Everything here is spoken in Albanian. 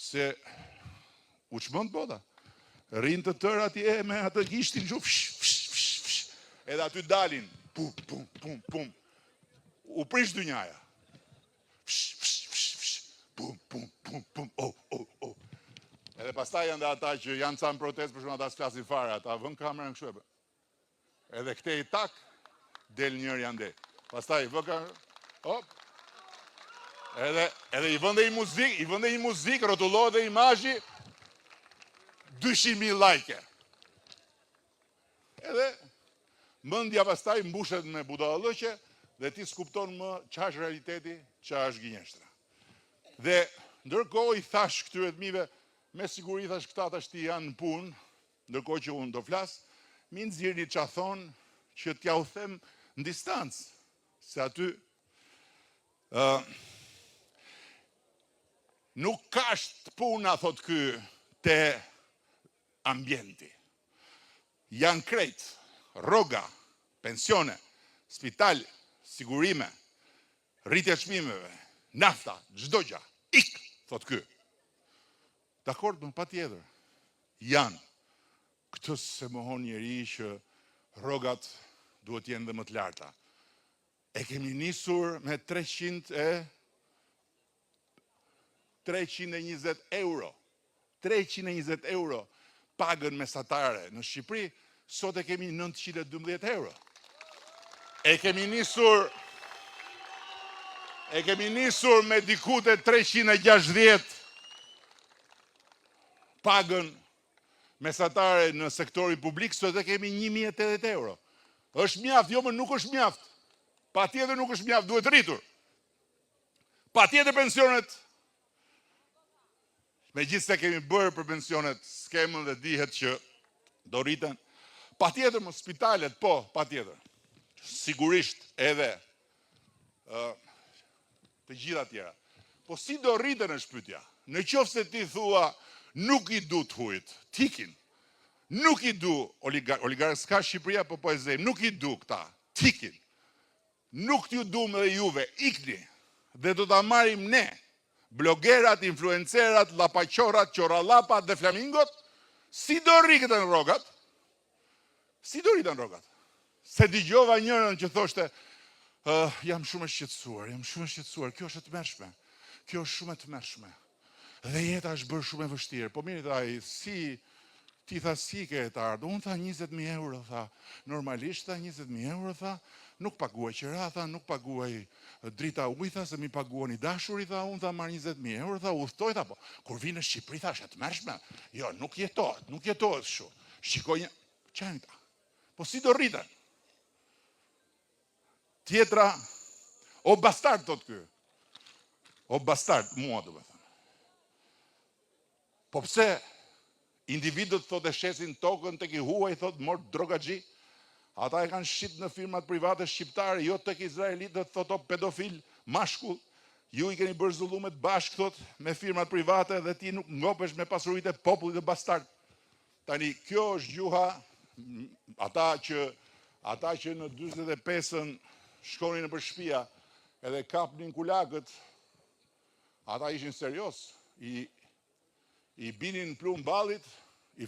se u çmend bota. Rinë të tërë atje me atë gishtin kështu, edhe aty dalin, pum, pum, pum, pum. U prish dynjaja. Pum, pum, pum, pum, oh. Edhe pastaj janë dhe ata që janë ca në protestë, për shumë ata s'flasin fare, ata vën kamerën kështu e bë. Edhe këtej tak, del njëri ande. Pastaj vë kamerën, hop. Edhe i vën dhe një muzikë, rrotullohet dhe imazhi, 200.000 like. Edhe mendja pastaj mbushet me budallëqe dhe ti s'kupton më ç'a është realiteti, ç'a është gënjeshtra. Dhe ndërkohë i thash këtyre të mive, me siguri thash këta tash ti janë në punë, ndërkohë që unë do flas, mi nxirrni ç'a thon që t'ja u them në distancë, se aty nuk ka puna, thot ky, te ambienti. Janë krejt, rroga, pensione, spital, sigurime, rritja e çmimeve, nafta, çdo gjë. Ik, thot ky. Dakord, patjetër. Janë. Këtë se mohon njeri që rrogat duhet jenë dhe më të larta. E kemi nisur me 320 euro. 320 euro pagën mesatare në Shqipëri, sot e kemi 912 euro. E kemi nisur me dikute 360 pagën mesatare në sektorin publik, sot e kemi 1080 euro. Është mjaft, jo më nuk është mjaft. Patjetër nuk është mjaft, duhet rritur. Patjetër pensionet, me gjithë se kemi bërë për pensionet skemën dhe dihet që do rriten. Patjetër më spitalet, po, patjetër. Sigurisht edhe të gjitha tjera. Po si do rriten është pyetja? Në qoftë se ti thua nuk i du të hujt, tikin. Nuk i du oligarkë, s'ka Shqipëria, po e zem, nuk i du këta, tikin. Nuk t'ju du me dhe juve, ikni. Dhe do t'a marim ne, blogerat, influencerat, lapaqorat, qoralapat dhe flamingot, si do rriten rrogat? Si do rriten rrogat? Se dëgjova njërën që thoshte, jam shumë e shqetësuar, kjo është e tmerrshme. Kjo është shumë e tmerrshme. Dhe jeta është bërë shumë e vështirë. Po mirë thaj, ti tha si ke të ardhur? Unë tha 20.000 euro, tha. Normalisht tha 20.000 euro, tha. Nuk paguaj qira, tha, nuk paguaj drita ujë, tha, se mi paguani dashuri, tha, unë tha marr 20.000 euro, tha, udhtoj, tha, po. Kur vi në Shqipëri, tha, është e tmerrshme. Jo, nuk jetohet kështu. Shikoj një, çan ta. Po si do rriten? Tjetra, o bastard, thot ky. O bastard, mua do me thënë. Po pse individët thot e shesin tokën tek i huaj, thot mor drogaxhi, ata e kanë shit në firmat private shqiptare, jo tek izraelitët, thot o pedofil, mashkull, ju i keni bërë zullumet bashkë, thot, me firmat private dhe ti nuk ngopesh me pasuritë e popullit të bastard. Tani, kjo është gjuha, ata që në 45-ën shkonin në për shtëpia edhe kapnin kulakët, ata ishin serios, i binin plumb ballit, i